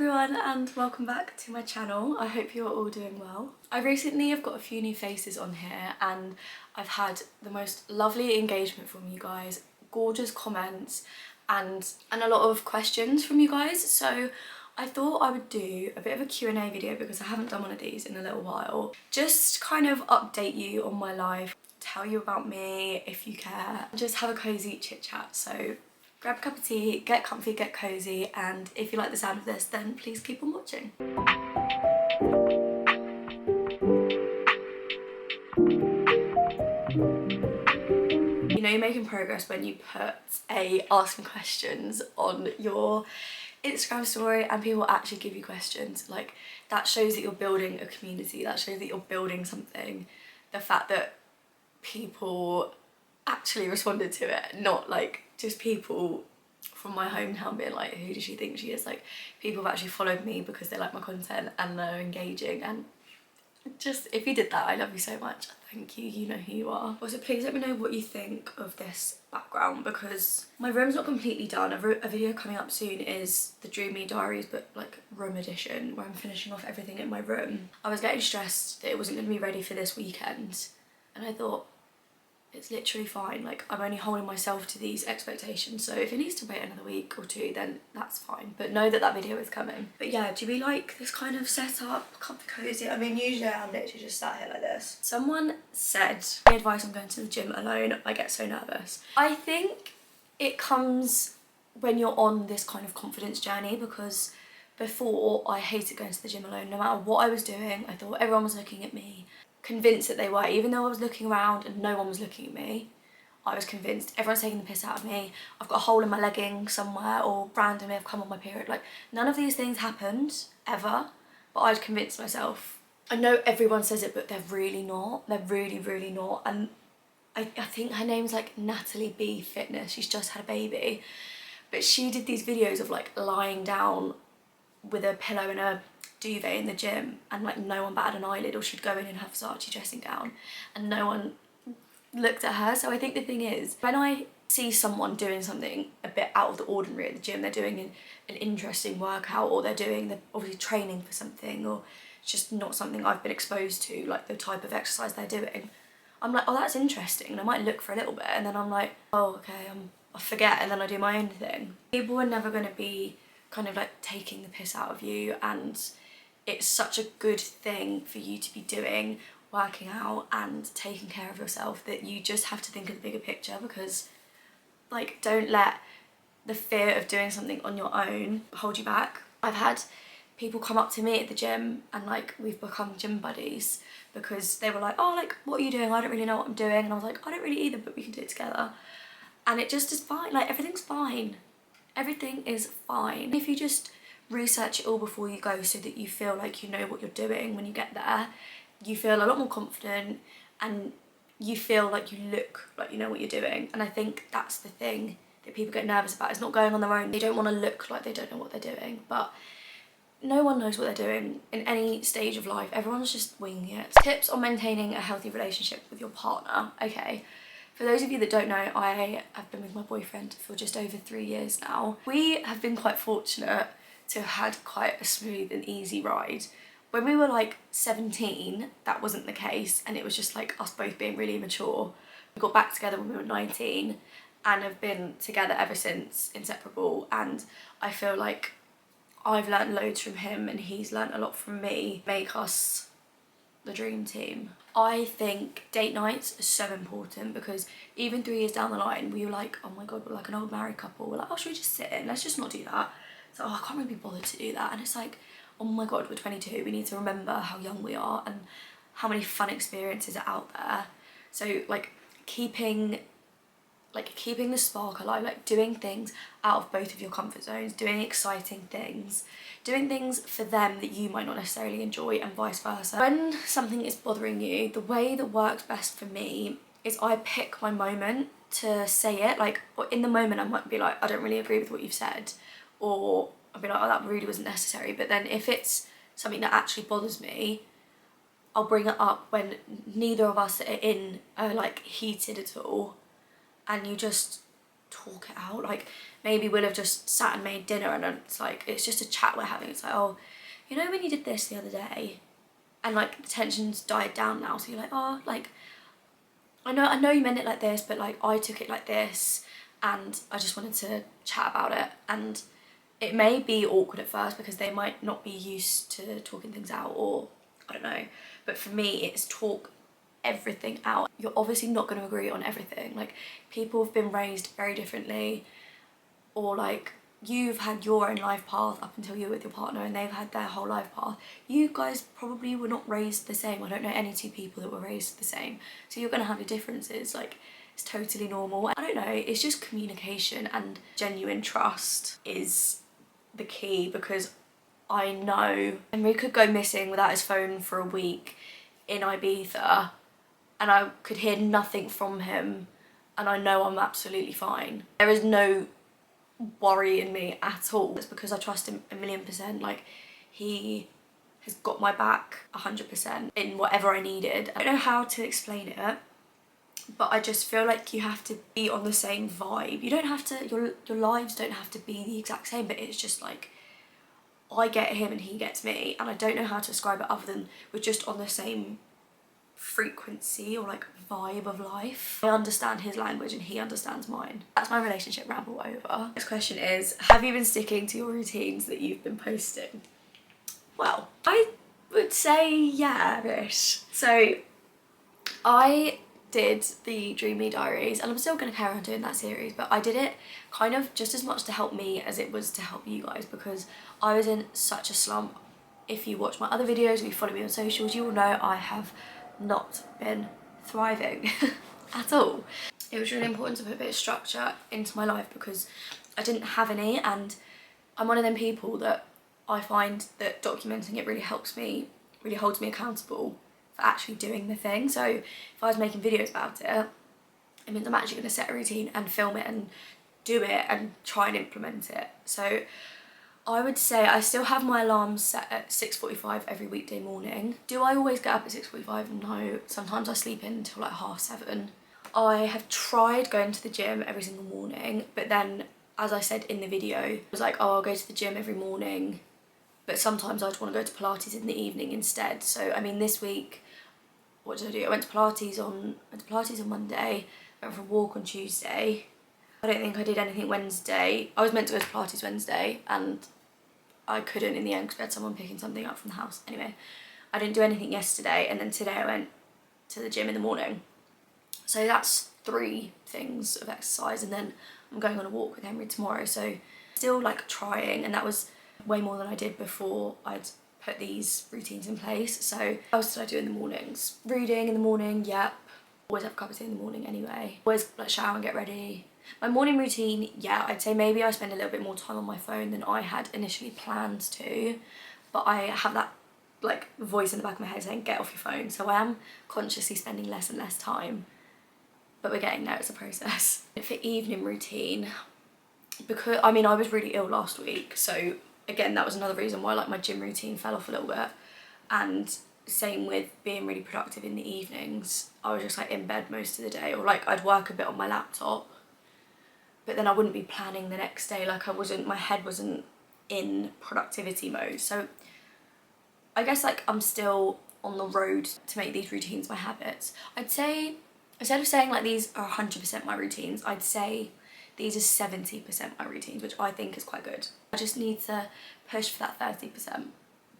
everyone and welcome back to my channel. I hope you're all doing well. I recently have got a few new faces on here and I've had the most lovely engagement from you guys, gorgeous comments and a lot of questions from you guys. So I thought I would do a bit of a Q&A video because I haven't done one of these in a little while. Just kind of update you on my life, tell you about me if you care, just have a cozy chit chat. So grab a cup of tea, get comfy, get cozy, and if you like the sound of this, then please keep on watching. You know you're making progress when you put a asking questions on your Instagram story and people actually give you questions. Like, that shows that you're building a community, that shows that you're building something. The fact that people actually responded to it, not like just people from my hometown being like, who does she think she is? Like, people have actually followed me because they like my content and they're engaging, and just, if you did that, I love you so much. Thank you, you know who you are. Also, please let me know what you think of this background because my room's not completely done. A video coming up soon is the Dream Me Diaries, but like room edition, where I'm finishing off everything in my room. I was getting stressed that it wasn't going to be ready for this weekend, and I thought, it's literally fine. Like, I'm only holding myself to these expectations, so if it needs to wait another week or two, then that's fine, but know that that video is coming. But yeah, do we like this kind of setup, comfy cozy? I mean, usually I'm literally just sat here like this. Someone said, any advice on going to the gym alone? I get so nervous. I think it comes when you're on this kind of confidence journey, because before I hated going to the gym alone. No matter what I was doing, I thought everyone was looking at me, convinced that they were. Even though I was looking around and no one was looking at me, I was convinced everyone's taking the piss out of me. I've got a hole in my legging somewhere, or randomly I've come on my period. Like, none of these things happened ever, but I'd convinced myself. I know everyone says it, but they're really not. They're really, really not. And I think her name's like Natalie B Fitness. She's just had a baby, but she did these videos of like lying down with a pillow and a duvet in the gym, and like no one batted an eyelid, or she'd go in her Versace dressing gown and no one looked at her. So I think the thing is, when I see someone doing something a bit out of the ordinary at the gym, they're doing an interesting workout, or they're obviously training for something, or it's just not something I've been exposed to, like the type of exercise they're doing, I'm like, oh, that's interesting, and I might look for a little bit, and then I'm like, oh, okay, I forget, and then I do my own thing. People are never going to be kind of like taking the piss out of you, and it's such a good thing for you to be doing, working out and taking care of yourself, that you just have to think of the bigger picture. Because like, don't let the fear of doing something on your own hold you back. I've had people come up to me at the gym and like, we've become gym buddies because they were like, oh, like, what are you doing? I don't really know what I'm doing. And I was like, I don't really either, but we can do it together. And it just is fine. Like, everything's fine. Everything is fine. If you just research it all before you go, so that you feel like you know what you're doing when you get there, you feel a lot more confident and you feel like you look like you know what you're doing. And I think that's the thing that people get nervous about, is not going on their own. They don't want to look like they don't know what they're doing, but no one knows what they're doing in any stage of life. Everyone's just winging it. Tips on maintaining a healthy relationship with your partner. Okay, for those of you that don't know, I have been with my boyfriend for just over 3 years now. We have been quite fortunate to have had quite a smooth and easy ride. When we were like 17, that wasn't the case, and it was just like us both being really immature. We got back together when we were 19 and have been together ever since, inseparable, and I feel like I've learnt loads from him and he's learnt a lot from me, make us the dream team. I think date nights are so important, because even 3 years down the line, we were like, oh my god, we're like an old married couple. We're like, oh, should we just sit in? Let's just not do that. So, oh, I can't really be bothered to do that. And it's like, oh my god, we're 22. We need to remember how young we are and how many fun experiences are out there. So like, keeping the spark alive, like doing things out of both of your comfort zones, doing exciting things, doing things for them that you might not necessarily enjoy, and vice versa. When something is bothering you, the way that works best for me is I pick my moment to say it. Like, in the moment I might be like, I don't really agree with what you've said, or I'll be like, oh, that really wasn't necessary. But then if it's something that actually bothers me, I'll bring it up when neither of us are like heated at all, and you just talk it out. Like maybe we'll have just sat and made dinner and it's just a chat we're having. It's like, oh, you know when you did this the other day, and like the tension's died down now, so you're like, oh, like I know you meant it like this, but like I took it like this and I just wanted to chat about it. And it may be awkward at first because they might not be used to talking things out, or I don't know, but for me it's talk everything out. You're obviously not going to agree on everything. Like people have been raised very differently, or like you've had your own life path up until you're with your partner and they've had their whole life path. You guys probably were not raised the same. I don't know any two people that were raised the same, so you're going to have your differences. Like it's totally normal. I don't know, it's just communication and genuine trust is the key, because I know Henry could go missing without his phone for a week in Ibiza and I could hear nothing from him, and I know I'm absolutely fine. There is no worry in me at all. It's because I trust him 1,000,000%. Like he has got my back 100% in whatever I needed. I don't know how to explain it, but I just feel like you have to be on the same vibe. You don't have to, your lives don't have to be the exact same, but it's just like I get him and he gets me, and I don't know how to describe it other than we're just on the same frequency or like vibe of life. I understand his language and he understands mine. That's my relationship ramble over. Next question is, have you been sticking to your routines that you've been posting? Well, I would say yeah-ish. So I did the Dream Me Diaries, and I'm still going to carry on doing that series, but I did it kind of just as much to help me as it was to help you guys, because I was in such a slump. If you watch my other videos, if you follow me on socials, you will know I have not been thriving at all. It was really important to put a bit of structure into my life because I didn't have any, and I'm one of them people that I find that documenting it really helps me, really holds me accountable for actually doing the thing. So if I was making videos about it, it means I'm actually going to set a routine and film it and do it and try and implement it. So I would say I still have my alarms set at 6:45 every weekday morning. Do I always get up at 6:45? No. Sometimes I sleep in until like 7:30. I have tried going to the gym every single morning, but then, as I said in the video, I was like, oh, I'll go to the gym every morning, but sometimes I just want to go to Pilates in the evening instead. So I mean, this week, what did I do? I went to Pilates on Monday, went for a walk on Tuesday. I don't think I did anything Wednesday. I was meant to go to Pilates Wednesday and I couldn't in the end because we had someone picking something up from the house. Anyway, I didn't do anything yesterday, and then today I went to the gym in the morning. So that's 3 things of exercise, and then I'm going on a walk with Henry tomorrow. So still like trying, and that was way more than I did before I'd put these routines in place. So what else did I do in the mornings? Reading in the morning, yep. Always have a cup of tea in the morning anyway. Always like shower and get ready. My morning routine, yeah, I'd say maybe I spend a little bit more time on my phone than I had initially planned to, but I have that like voice in the back of my head saying get off your phone, so I am consciously spending less and less time, but we're getting there, it's a process. For evening routine, because I mean I was really ill last week, so again that was another reason why like my gym routine fell off a little bit, and same with being really productive in the evenings. I was just like in bed most of the day, or like I'd work a bit on my laptop, but then I wouldn't be planning the next day. Like my head wasn't in productivity mode. So I guess like I'm still on the road to make these routines my habits. I'd say, instead of saying like these are 100% my routines, I'd say these are 70% my routines, which I think is quite good. I just need to push for that 30%.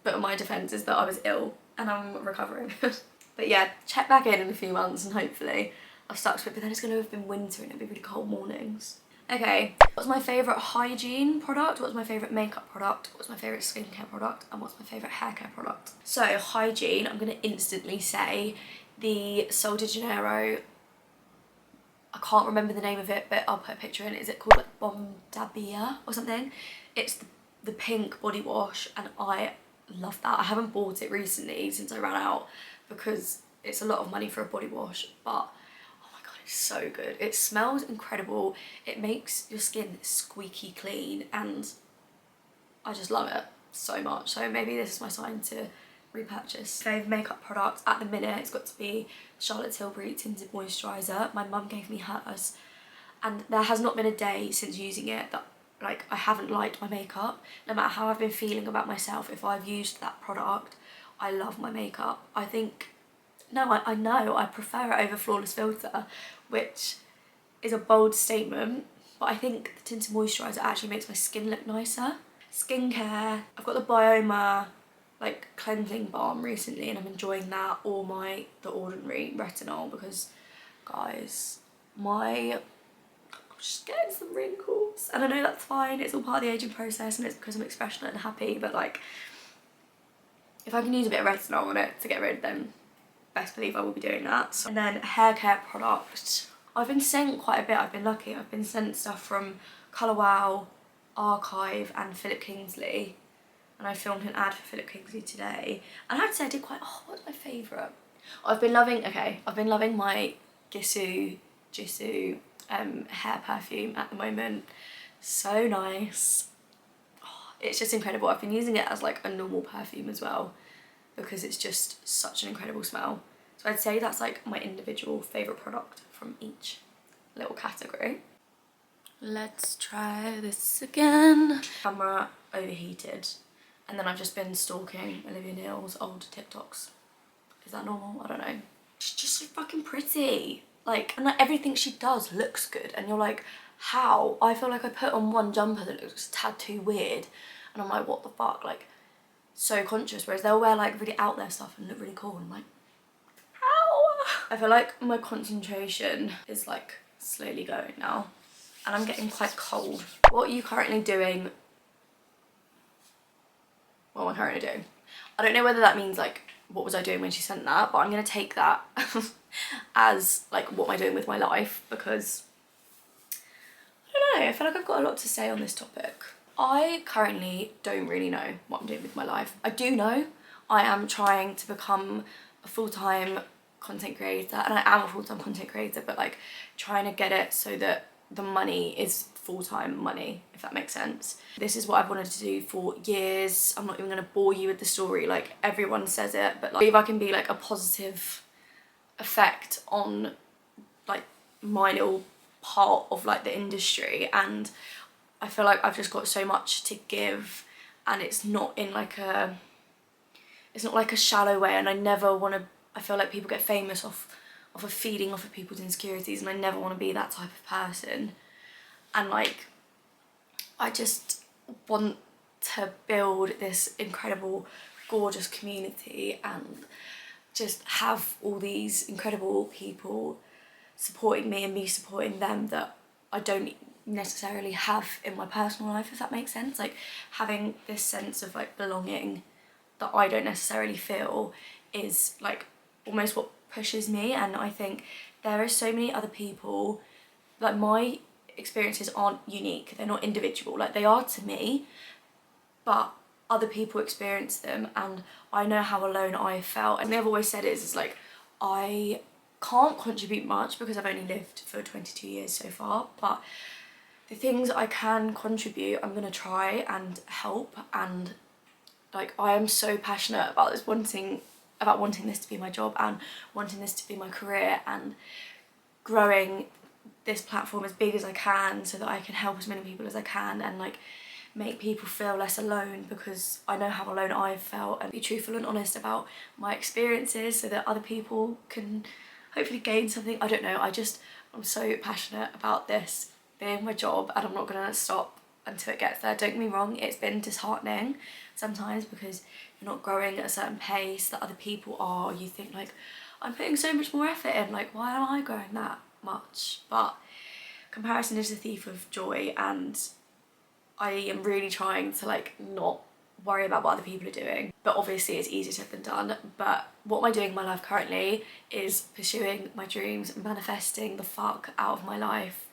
But my defense is that I was ill and I'm recovering. But yeah, check back in a few months and hopefully I've stuck to it, but then it's going to have been winter and it'll be really cold mornings. Okay, what's my favourite hygiene product? What's my favourite makeup product? What's my favourite skincare product? And what's my favourite haircare product? So hygiene, I'm going to instantly say the Sol de Janeiro, I can't remember the name of it, but I'll put a picture in. Is it called like Bombadilla or something? It's the pink body wash, and I love that. I haven't bought it recently since I ran out because it's a lot of money for a body wash, but it's so good. It smells incredible. It makes your skin squeaky clean, and I just love it so much. So maybe this is my sign to repurchase. Favourite makeup product at the minute, it's got to be Charlotte Tilbury Tinted Moisturiser. My mum gave me hers and there has not been a day since using it that like I haven't liked my makeup. No matter how I've been feeling about myself, if I've used that product, I love my makeup. I think, no, I know I prefer it over Flawless Filter, which is a bold statement, but I think the tinted moisturiser actually makes my skin look nicer. Skincare, I've got the Bioma like cleansing balm recently, and I'm enjoying that, or The Ordinary retinol, because guys, I'm just getting some wrinkles, and I know that's fine, it's all part of the aging process and it's because I'm expressionate and happy, but like if I can use a bit of retinol on it to get rid, then best believe I will be doing that. And then hair care product, I've been sent quite a bit. I've been lucky. I've been sent stuff from Colour Wow, Archive and Philip Kingsley, and I filmed an ad for Philip Kingsley today, and I have to say I did quite, oh, what's my favourite? I've been loving my Jisoo hair perfume at the moment. So nice. Oh, it's just incredible. I've been using it as like a normal perfume as well, because it's just such an incredible smell. So I'd say that's like my individual favourite product from each little category. Let's try this again. Camera overheated, and then I've just been stalking Olivia Neal's old TikToks. Is that normal? I don't know. She's just so fucking pretty. Like, and like everything she does looks good, and you're like, how? I feel like I put on one jumper that looks a tad too weird, and I'm like, what the fuck? Like, so conscious, whereas they'll wear like really out there stuff and look really cool, and I'm like, ow! I feel like my concentration is like slowly going now, and I'm getting quite cold. What are you currently doing? What am I currently doing? I don't know whether that means like, what was I doing when she sent that, but I'm gonna take that as like, what am I doing with my life, because I don't know, I feel like I've got a lot to say on this topic. I currently don't really know what I'm doing with my life. I do know I am trying to become a full-time content creator, and I am a full-time content creator, but like trying to get it so that the money is full-time money, if that makes sense. This is what I've wanted to do for years. I'm not even gonna bore you with the story, like everyone says it, but like if I can be like a positive effect on like my little part of like the industry, and I feel like I've just got so much to give, and it's not in like a, it's not like a shallow way, and I never want to, I feel like people get famous off of feeding off of people's insecurities, and I never want to be that type of person. And like, I just want to build this incredible, gorgeous community, and just have all these incredible people supporting me and me supporting them that I don't necessarily have in my personal life, if that makes sense. Like having this sense of like belonging that I don't necessarily feel is like almost what pushes me. And I think there are so many other people, like my experiences aren't unique, they're not individual, like they are to me, but other people experience them, and I know how alone I felt. And I've always said is like, I can't contribute much because I've only lived for 22 years so far, but the things I can contribute, I'm gonna try and help. And like, I am so passionate about this, wanting this to be my job and wanting this to be my career, and growing this platform as big as I can so that I can help as many people as I can, and like make people feel less alone, because I know how alone I've felt, and be truthful and honest about my experiences so that other people can hopefully gain something. I don't know, I'm so passionate about this being my job, and I'm not gonna stop until it gets there. Don't get me wrong, it's been disheartening sometimes because you're not growing at a certain pace that other people are. You think like, I'm putting so much more effort in, like why am I growing that much? But comparison is the thief of joy, and I am really trying to like not worry about what other people are doing, but obviously it's easier said than done. But what am I doing in my life currently is pursuing my dreams, manifesting the fuck out of my life.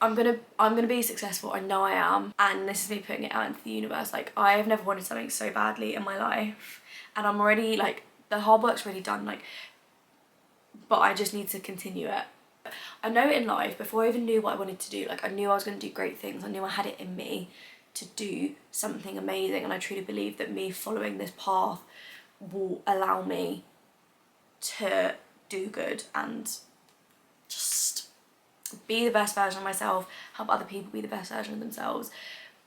I'm gonna be successful, I know I am, and this is me putting it out into the universe. Like, I have never wanted something so badly in my life, and I'm already like, the hard work's already done, like, but I just need to continue it. I know in life, before I even knew what I wanted to do, like I knew I was going to do great things, I knew I had it in me to do something amazing, and I truly believe that me following this path will allow me to do good and just be the best version of myself, help other people be the best version of themselves,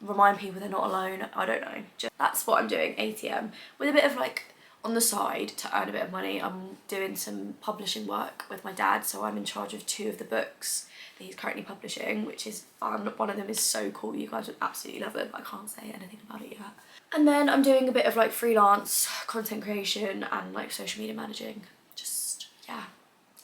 remind people they're not alone. I don't know, that's what I'm doing, ATM, with a bit of like on the side to earn a bit of money. I'm doing some publishing work with my dad, so I'm in charge of 2 of the books that he's currently publishing, which is fun. One of them is so cool, you guys would absolutely love it, but I can't say anything about it yet. And then I'm doing a bit of like freelance content creation and like social media managing, just yeah,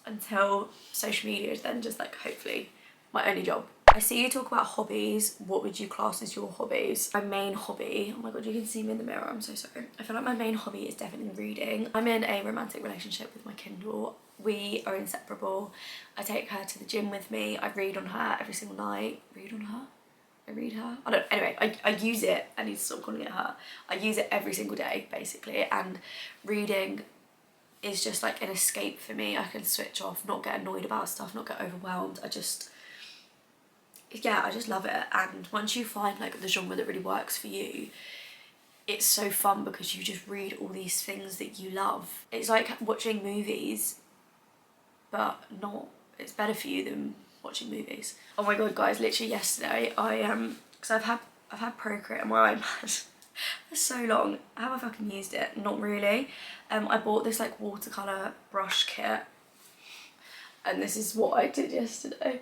until social media is then just like hopefully my only job. I see you talk about hobbies. What would you class as your hobbies? My main hobby, oh my god, you can see me in the mirror, I'm so sorry. I feel like my main hobby is definitely reading. I'm in a romantic relationship with my Kindle. We are inseparable. I take her to the gym with me. I read on her every single night. Read on her? I read her? I don't, anyway, I use it. I need to stop calling it her. I use it every single day, basically, and reading is just like an escape for me. I can switch off, not get annoyed about stuff, not get overwhelmed. Yeah, I just love it. And once you find like the genre that really works for you, it's so fun because you just read all these things that you love. It's like watching movies, but not, it's better for you than watching movies. Oh my god, guys, literally yesterday because I've had Procreate on my iPad for so long. Have I fucking used it? Not really. I bought this like watercolour brush kit, and this is what I did yesterday.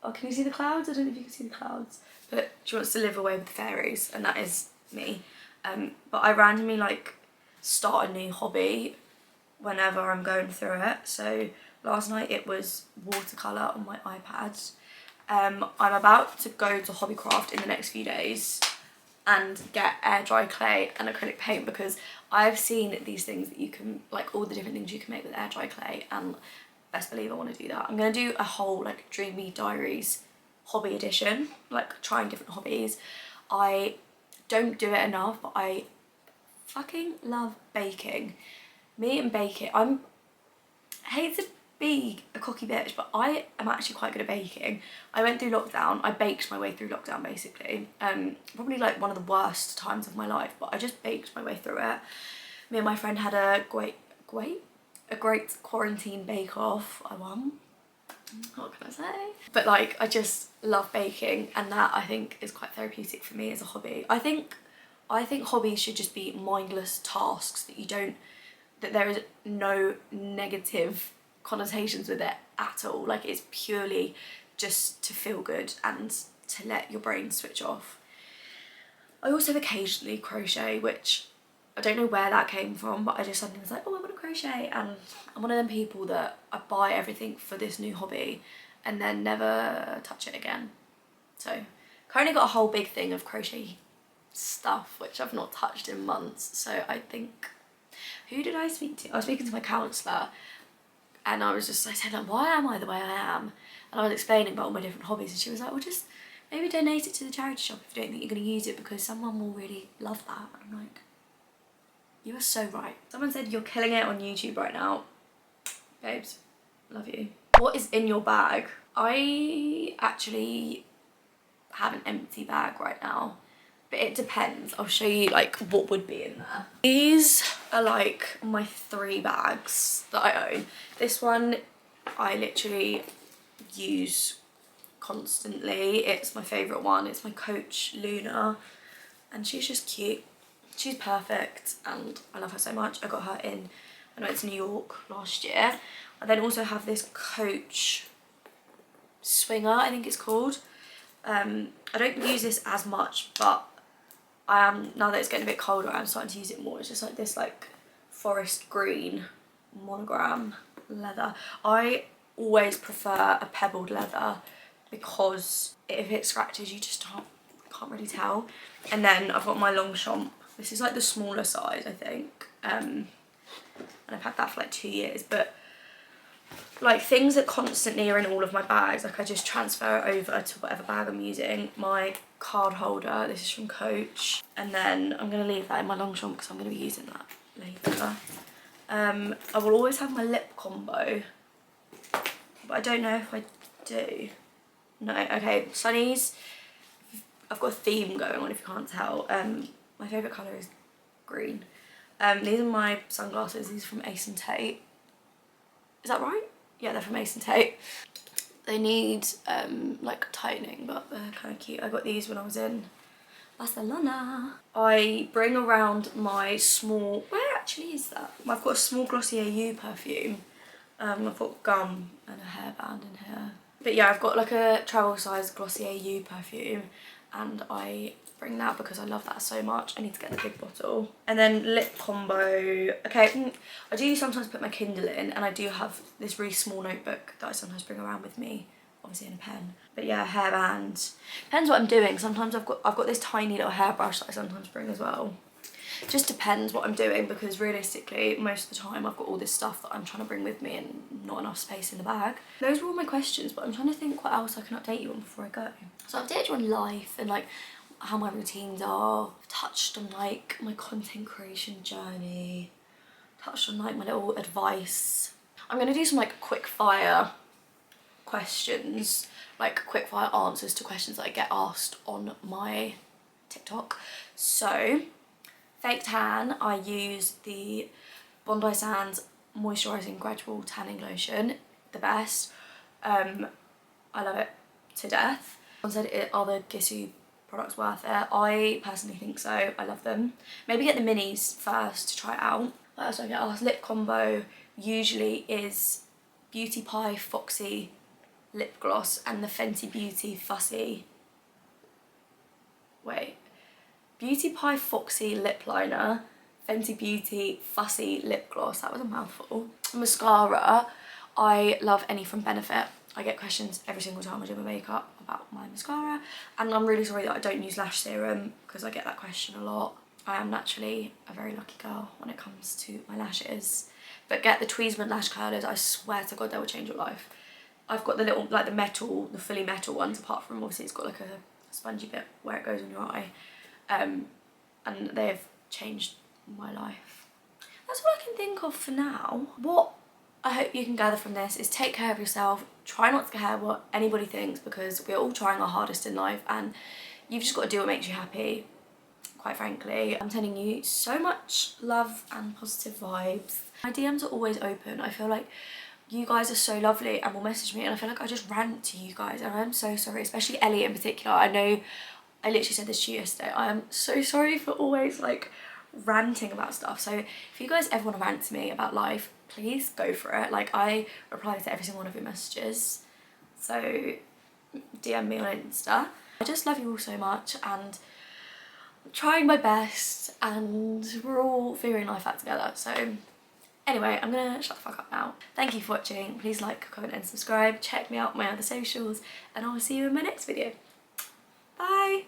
Oh, can you see the clouds? I don't know if you can see the clouds. But she wants to live away with the fairies, and that is me. But I randomly like start a new hobby whenever I'm going through it. So last night it was watercolour on my iPad. I'm about to go to Hobbycraft in the next few days and get air dry clay and acrylic paint, because I've seen these things that you can, like all the different things you can make with air dry clay, and best believe I want to do that. I'm going to do a whole like Dreamy Diaries hobby edition, like trying different hobbies. I don't do it enough, but I fucking love baking. Me and baking, I hate to be a cocky bitch, but I am actually quite good at baking. I went through lockdown, I baked my way through lockdown basically. Probably like one of the worst times of my life, but I just baked my way through it. Me and my friend had a great quarantine bake-off. I won. What can I say? But like, I just love baking, and that I think is quite therapeutic for me as a hobby. I think hobbies should just be mindless tasks that there is no negative connotations with it at all. Like, it's purely just to feel good and to let your brain switch off. I also occasionally crochet, which I don't know where that came from, but I just suddenly was like, oh, I want to crochet. And I'm one of them people that I buy everything for this new hobby and then never touch it again. So currently got a whole big thing of crochet stuff which I've not touched in months. So I think, who did I speak to? I was speaking to my counsellor, and I said like, why am I the way I am? And I was explaining about all my different hobbies, and she was like, well, just maybe donate it to the charity shop if you don't think you're going to use it, because someone will really love that. And I'm like, you are so right. Someone said you're killing it on YouTube right now. Babes, love you. What is in your bag? I actually have an empty bag right now, but it depends. I'll show you like what would be in there. These are like my 3 bags that I own. This one I literally use constantly. It's my favourite one. It's my Coach Luna, and she's just cute. She's perfect and I love her so much. I got her I went to New York last year. I then also have this Coach Swinger, I think it's called. I don't use this as much, but I am, now that it's getting a bit colder, I'm starting to use it more. It's just like this like forest green monogram leather. I always prefer a pebbled leather because if it scratches you just can't really tell. And then I've got my Longchamp. This is like the smaller size, I think, and I've had that for like 2 years. But like things that constantly are in all of my bags, like I just transfer over to whatever bag I'm using. My card holder, this is from Coach, and then I'm going to leave that in my Longchamp because I'm going to be using that later. I will always have my lip combo, but I don't know if I do. No, okay, Sunnies. I've got a theme going on if you can't tell. My favourite colour is green. These are my sunglasses. These are from Ace and Tate. Is that right? Yeah, they're from Ace and Tate. They need like tightening, but they're kind of cute. I got these when I was in Barcelona. I bring around my small, where actually is that? I've got a small Glossier U perfume. I've got gum and a hairband in here. But yeah, I've got like a travel size Glossier U perfume, and I bring that because I love that so much. I need to get the big bottle. And then lip combo. Okay, I do sometimes put my Kindle in, and I do have this really small notebook that I sometimes bring around with me, obviously in a pen. But yeah, hairband. Depends what I'm doing. Sometimes I've got this tiny little hairbrush that I sometimes bring as well. Just depends what I'm doing, because realistically most of the time I've got all this stuff that I'm trying to bring with me and not enough space in the bag. Those were all my questions, but I'm trying to think what else I can update you on before I go. So I've updated you on life and like how my routines are. I've touched on like my content creation journey, touched on like my little advice. I'm gonna do some like quick fire questions, like quick fire answers to questions that I get asked on my TikTok. So fake tan, I use the Bondi Sands moisturising gradual tanning lotion, the best. I love it to death. Someone said, are the Gissu products worth it? I personally think so. I love them. Maybe get the minis first to try it out. What else do I get asked? Lip combo usually is Beauty Pie Foxy lip gloss and the Fenty Beauty Fussy. Wait. Beauty Pie Foxy lip liner, Fenty Beauty Fussy lip gloss. That was a mouthful. Mascara, I love any from Benefit. I get questions every single time I do my makeup about my mascara, and I'm really sorry that I don't use lash serum because I get that question a lot. I am naturally a very lucky girl when it comes to my lashes. But get the Tweezerman lash curlers, I swear to God they will change your life. I've got the little, like the metal, the fully metal ones, apart from obviously it's got like a spongy bit where it goes on your eye. And they've changed my life. That's all I can think of for now. What I hope you can gather from this is take care of yourself. Try not to care what anybody thinks, because we're all trying our hardest in life and you've just got to do what makes you happy, quite frankly. I'm sending you so much love and positive vibes. My DMs are always open. I feel like you guys are so lovely and will message me, and I feel like I just rant to you guys, and I'm so sorry, especially Ellie in particular. I know I literally said this to you yesterday. I am so sorry for always like ranting about stuff. So if you guys ever want to rant to me about life, please go for it. Like, I reply to every single one of your messages. So DM me on Insta. I just love you all so much, and I'm trying my best, and we're all figuring life out together. So anyway, I'm gonna shut the fuck up now. Thank you for watching. Please like, comment and subscribe. Check me out on my other socials, and I will see you in my next video. Bye.